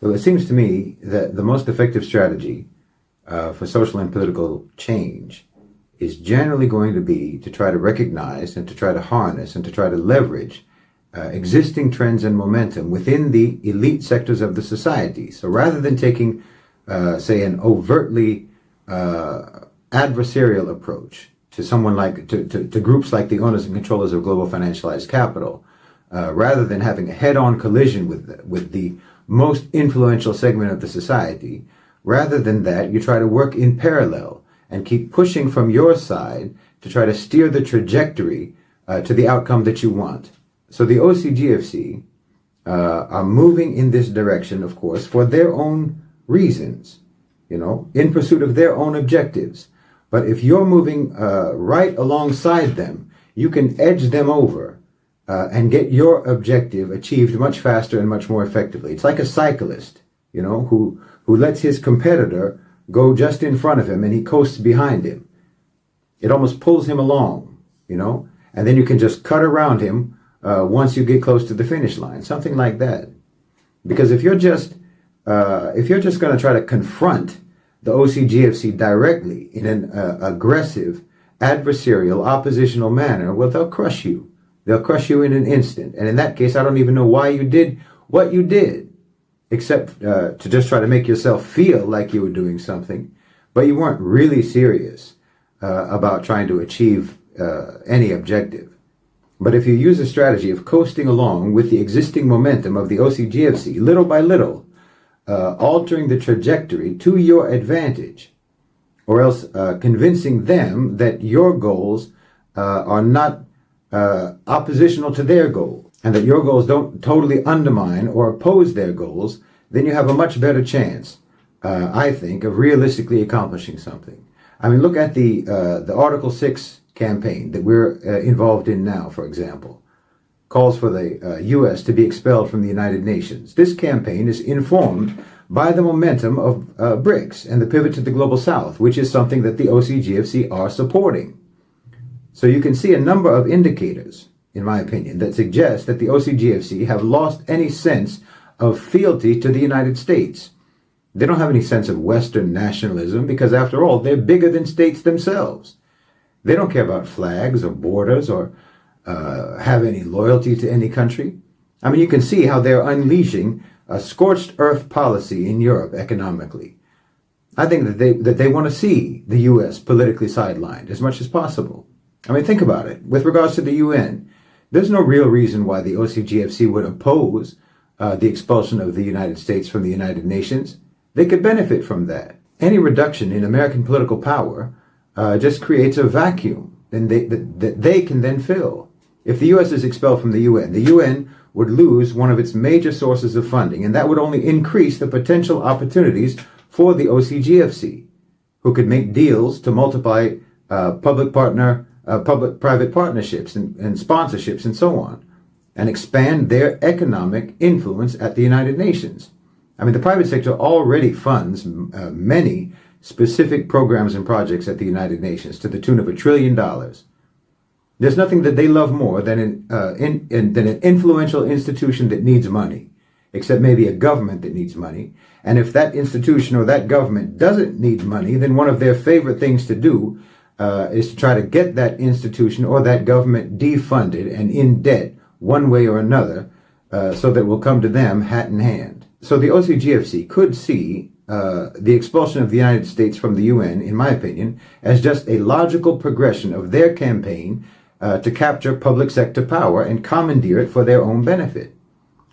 Well, it seems to me that the most effective strategy for social and political change is generally going to be to try to recognize and to try to harness and to try to leverage existing trends and momentum within the elite sectors of the society. So rather than taking, say, an overtly adversarial approach to someone like to groups like the owners and controllers of global financialized capital, rather than having a head-on collision with the most influential segment of the society, rather than that, you try to work in parallel and keep pushing from your side to try to steer the trajectory to the outcome that you want. So the OCGFC are moving in this direction, of course, for their own reasons, in pursuit of their own objectives. But if you're moving right alongside them, you can edge them over and get your objective achieved much faster and much more effectively. It's like a cyclist, who lets his competitor go just in front of him and he coasts behind him. It almost pulls him along, and then you can just cut around him once you get close to the finish line, something like that. Because if you're just going to try to confront the OCGFC directly in an aggressive, adversarial, oppositional manner, well, they'll crush you. They'll crush you in an instant. And in that case, I don't even know why you did what you did, except to just try to make yourself feel like you were doing something. But you weren't really serious about trying to achieve any objective. But if you use a strategy of coasting along with the existing momentum of the OCGFC, little by little, altering the trajectory to your advantage, or else convincing them that your goals are not oppositional to their goal, and that your goals don't totally undermine or oppose their goals, then you have a much better chance, I think, of realistically accomplishing something. I mean, look at the Article 6 campaign that we're involved in now, for example. Calls for the U.S. to be expelled from the United Nations. This campaign is informed by the momentum of BRICS and the pivot to the Global South, which is something that the OCGFC are supporting. So you can see a number of indicators, in my opinion, that suggest that the OCGFC have lost any sense of fealty to the United States. They don't have any sense of Western nationalism because, after all, they're bigger than states themselves. They don't care about flags or borders or have any loyalty to any country. I mean, you can see how they're unleashing a scorched earth policy in Europe economically. I think that they want to see the U.S. politically sidelined as much as possible. I mean, think about it. With regards to the UN, there's no real reason why the OCGFC would oppose the expulsion of the United States from the United Nations. They could benefit from that. Any reduction in American political power just creates a vacuum that they can then fill. If the U.S. is expelled from the UN would lose one of its major sources of funding, and that would only increase the potential opportunities for the OCGFC, who could make deals to multiply public-private partnerships and sponsorships and so on, and expand their economic influence at the United Nations. I mean, the private sector already funds many specific programs and projects at the United Nations to the tune of $1 trillion. There's nothing that they love more than an influential institution that needs money, except maybe a government that needs money. And if that institution or that government doesn't need money, then one of their favorite things to do is to try to get that institution or that government defunded and in debt one way or another, so that it will come to them hat in hand. So the OCGFC could see the expulsion of the United States from the UN, in my opinion, as just a logical progression of their campaign to capture public sector power and commandeer it for their own benefit.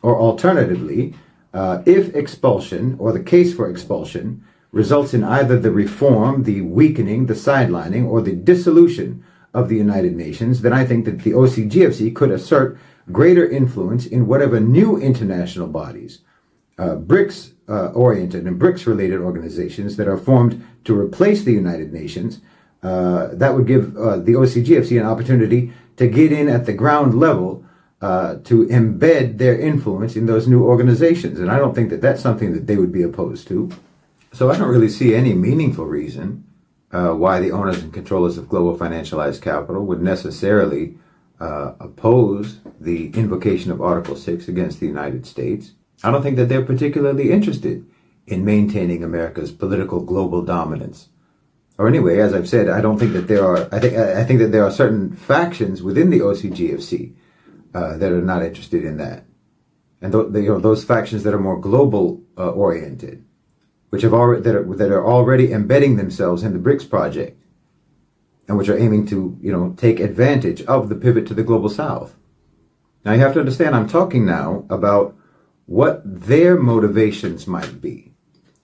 Or alternatively, if expulsion, or the case for expulsion, results in either the reform, the weakening, the sidelining, or the dissolution of the United Nations, then I think that the OCGFC could assert greater influence in whatever new international bodies, BRICS-oriented and BRICS-related organizations that are formed to replace the United Nations. That would give the OCGFC an opportunity to get in at the ground level to embed their influence in those new organizations. And I don't think that that's something that they would be opposed to. So I don't really see any meaningful reason why the owners and controllers of global financialized capital would necessarily oppose the invocation of Article 6 against the United States. I don't think that they're particularly interested in maintaining America's political global dominance. Or anyway, as I've said, I don't think that there are. I think that there are certain factions within the OCGFC that are not interested in that, and those factions that are more global oriented, which have already that are already embedding themselves in the BRICS project, and which are aiming to take advantage of the pivot to the global South. Now you have to understand, I'm talking now about what their motivations might be,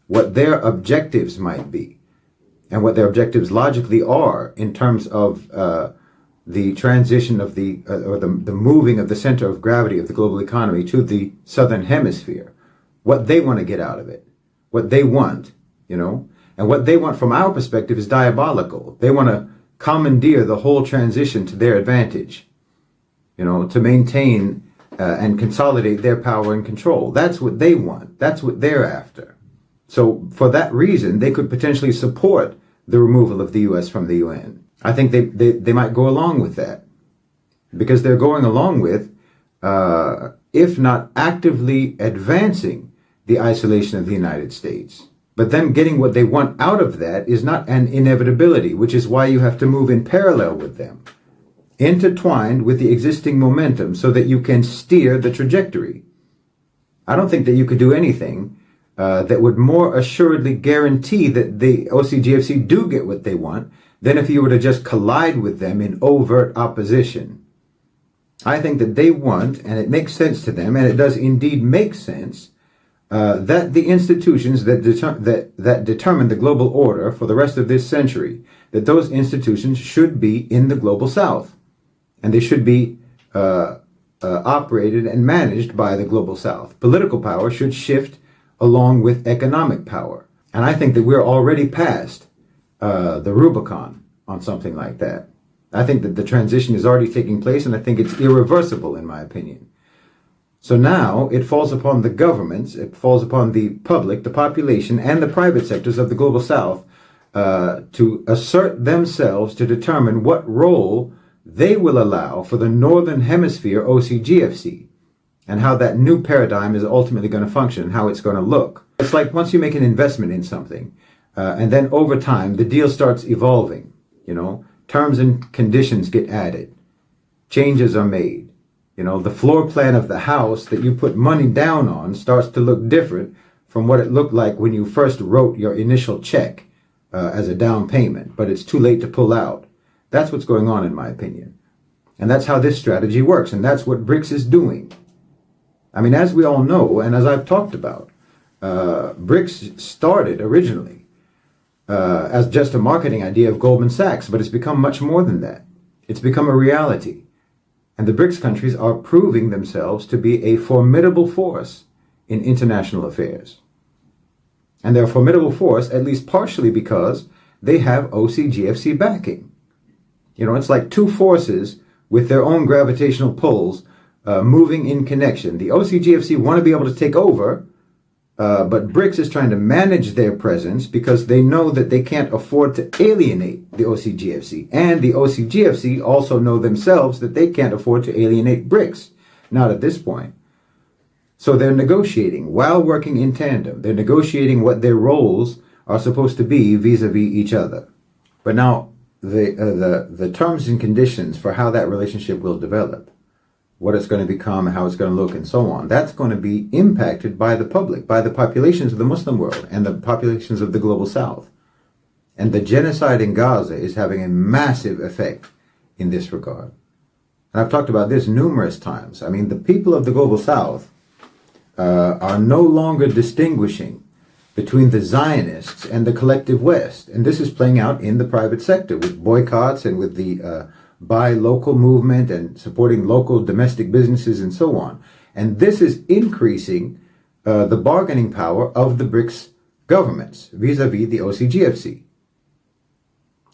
what their objectives might be, and what their objectives logically are in terms of the transition of the moving of the center of gravity of the global economy to the southern hemisphere. What they want to get out of it, what they want, and what they want from our perspective is diabolical. They want to commandeer the whole transition to their advantage, to maintain and consolidate their power and control. That's what they want. That's what they're after. So for that reason, they could potentially support the removal of the U.S. from the UN. I think they might go along with that because they're going along with, if not actively advancing the isolation of the United States. But them getting what they want out of that is not an inevitability, which is why you have to move in parallel with them, intertwined with the existing momentum so that you can steer the trajectory. I don't think that you could do anything that would more assuredly guarantee that the OCGFC do get what they want than if you were to just collide with them in overt opposition. I think that they want, and it makes sense to them, and it does indeed make sense, that the institutions that determine the global order for the rest of this century, that those institutions should be in the global South, and they should be operated and managed by the global South. Political power should shift along with economic power. And I think that we're already past the Rubicon on something like that. I think that the transition is already taking place, and I think it's irreversible, in my opinion. So now it falls upon the governments, it falls upon the public, the population, and the private sectors of the global South to assert themselves to determine what role they will allow for the Northern Hemisphere OCGFC, and how that new paradigm is ultimately going to function and how it's going to look. It's like once you make an investment in something, and then over time, the deal starts evolving, terms and conditions get added, changes are made. The floor plan of the house that you put money down on starts to look different from what it looked like when you first wrote your initial check as a down payment, but it's too late to pull out. That's what's going on, in my opinion. And that's how this strategy works, and that's what BRICS is doing. I mean, as we all know, and as I've talked about, BRICS started originally as just a marketing idea of Goldman Sachs, but it's become much more than that. It's become a reality. And the BRICS countries are proving themselves to be a formidable force in international affairs. And they're a formidable force, at least partially because they have OCGFC backing. It's like two forces with their own gravitational pulls moving in connection. The OCGFC want to be able to take over, but BRICS is trying to manage their presence because they know that they can't afford to alienate the OCGFC. And the OCGFC also know themselves that they can't afford to alienate BRICS, not at this point. So they're negotiating while working in tandem. They're negotiating what their roles are supposed to be vis-a-vis each other. But now the terms and conditions for how that relationship will develop, what it's going to become, how it's going to look, and so on, that's going to be impacted by the public, by the populations of the Muslim world and the populations of the global South. And the genocide in Gaza is having a massive effect in this regard. And I've talked about this numerous times. I mean, the people of the global South are no longer distinguishing between the Zionists and the collective West. And this is playing out in the private sector with boycotts and with the buy local movement and supporting local domestic businesses and so on. And this is increasing the bargaining power of the BRICS governments vis-a-vis the OCGFC.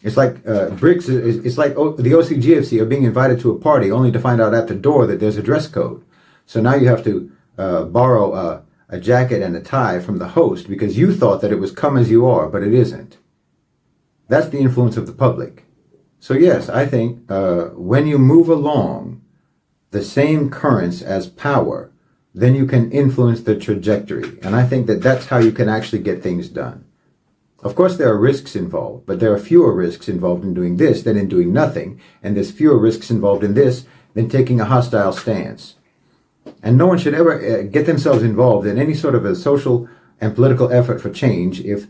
It's like it's like the OCGFC are being invited to a party only to find out at the door that there's a dress code. So now you have to borrow a jacket and a tie from the host because you thought that it was come as you are, but it isn't. That's the influence of the public. So yes, I think when you move along the same currents as power, then you can influence the trajectory. And I think that that's how you can actually get things done. Of course, there are risks involved, but there are fewer risks involved in doing this than in doing nothing. And there's fewer risks involved in this than taking a hostile stance. And no one should ever get themselves involved in any sort of a social and political effort for change if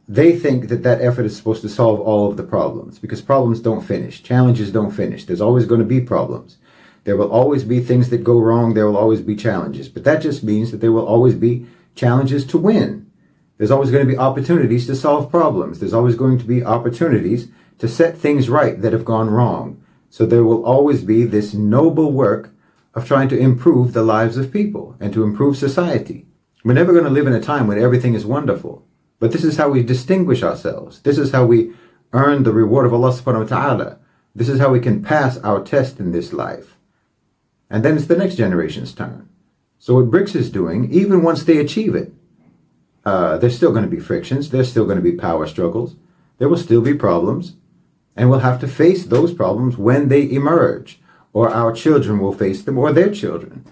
they think that that effort is supposed to solve all of the problems, because problems don't finish. Challenges don't finish. There's always going to be problems. There will always be things that go wrong. There will always be challenges. But that just means that there will always be challenges to win. There's always going to be opportunities to solve problems. There's always going to be opportunities to set things right that have gone wrong. So there will always be this noble work of trying to improve the lives of people and to improve society. We're never going to live in a time when everything is wonderful. But this is how we distinguish ourselves. This is how we earn the reward of Allah subhanahu wa ta'ala. This is how we can pass our test in this life. And then it's the next generation's turn. So what BRICS is doing, even once they achieve it, there's still going to be frictions. There's still going to be power struggles. There will still be problems. And we'll have to face those problems when they emerge. Or our children will face them, or their children.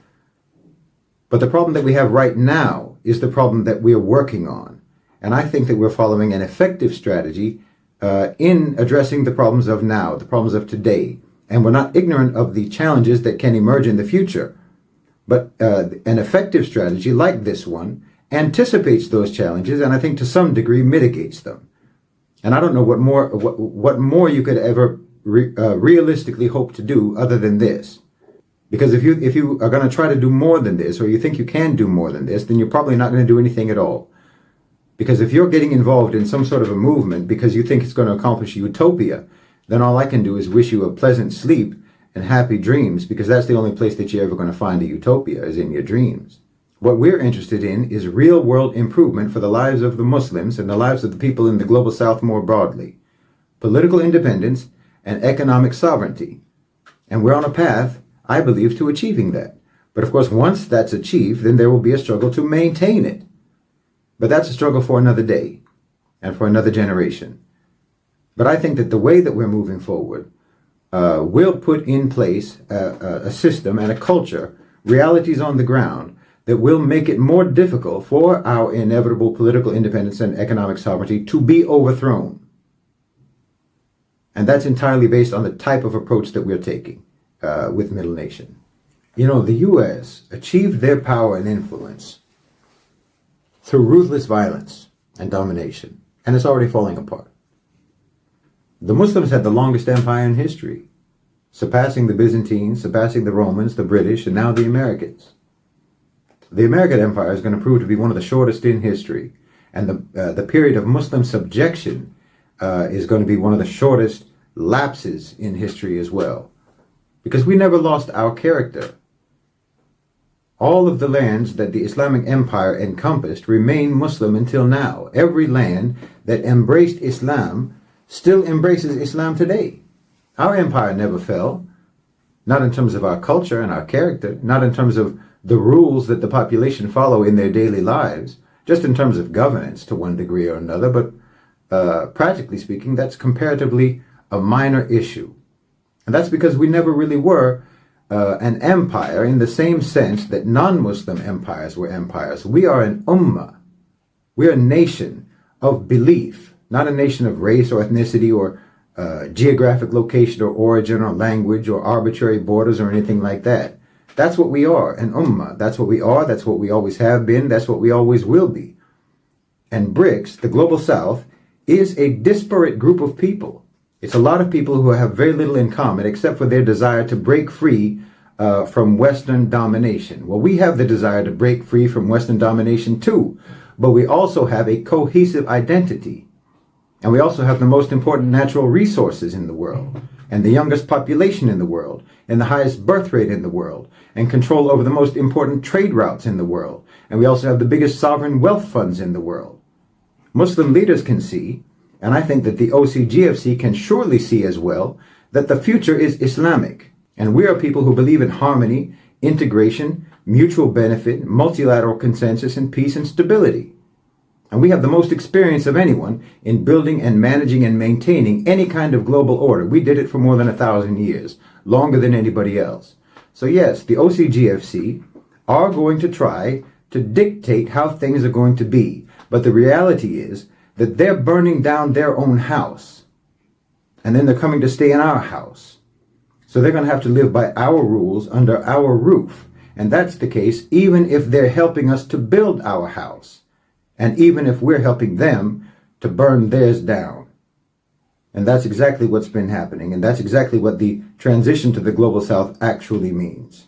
But the problem that we have right now is the problem that we're working on. And I think that we're following an effective strategy in addressing the problems of now, the problems of today. And we're not ignorant of the challenges that can emerge in the future. But an effective strategy like this one anticipates those challenges, and I think to some degree mitigates them. And I don't know what more you could ever realistically hope to do other than this. Because if you are going to try to do more than this, or you think you can do more than this, then you're probably not going to do anything at all. Because if you're getting involved in some sort of a movement because you think it's going to accomplish utopia, then all I can do is wish you a pleasant sleep and happy dreams, because that's the only place that you're ever going to find a utopia, is in your dreams. What we're interested in is real world improvement for the lives of the Muslims and the lives of the people in the global south more broadly. Political independence and economic sovereignty. And we're on a path, I believe, to achieving that. But of course, once that's achieved, then there will be a struggle to maintain it. But that's a struggle for another day and for another generation. But I think that the way that we're moving forward will put in place a system and a culture, realities on the ground, that will make it more difficult for our inevitable political independence and economic sovereignty to be overthrown. And that's entirely based on the type of approach that we're taking with Middle Nation. You know, the U.S. achieved their power and influence through ruthless violence and domination, and it's already falling apart. The Muslims had the longest empire in history, surpassing the Byzantines, surpassing the Romans, the British, and now the Americans. The American empire is going to prove to be one of the shortest in history, and the period of Muslim subjection is going to be one of the shortest lapses in history as well, because we never lost our character. All of the lands that the Islamic empire encompassed remain Muslim until now. Every land that embraced Islam still embraces Islam today. Our empire never fell, not in terms of our culture and our character, not in terms of the rules that the population follow in their daily lives, just in terms of governance to one degree or another, but practically speaking, that's comparatively a minor issue. And that's because we never really were an empire in the same sense that non-Muslim empires were empires. We are an ummah. We're a nation of belief, not a nation of race or ethnicity or geographic location or origin or language or arbitrary borders or anything like that. That's what we are, an ummah. That's what we are. That's what we always have been. That's what we always will be. And BRICS, the global south, is a disparate group of people. It's a lot of people who have very little in common except for their desire to break free from Western domination. Well, we have the desire to break free from Western domination too, but we also have a cohesive identity. And we also have the most important natural resources in the world, and the youngest population in the world, and the highest birth rate in the world, and control over the most important trade routes in the world. And we also have the biggest sovereign wealth funds in the world. Muslim leaders can see, and I think that the OCGFC can surely see as well, that the future is Islamic. And we are people who believe in harmony, integration, mutual benefit, multilateral consensus, and peace and stability. And we have the most experience of anyone in building and managing and maintaining any kind of global order. We did it for more than 1,000 years, longer than anybody else. So yes, the OCGFC are going to try to dictate how things are going to be. But the reality is that they're burning down their own house. And then they're coming to stay in our house. So they're going to have to live by our rules under our roof. And that's the case even if they're helping us to build our house. And even if we're helping them to burn theirs down. And that's exactly what's been happening. And that's exactly what the transition to the Global South actually means.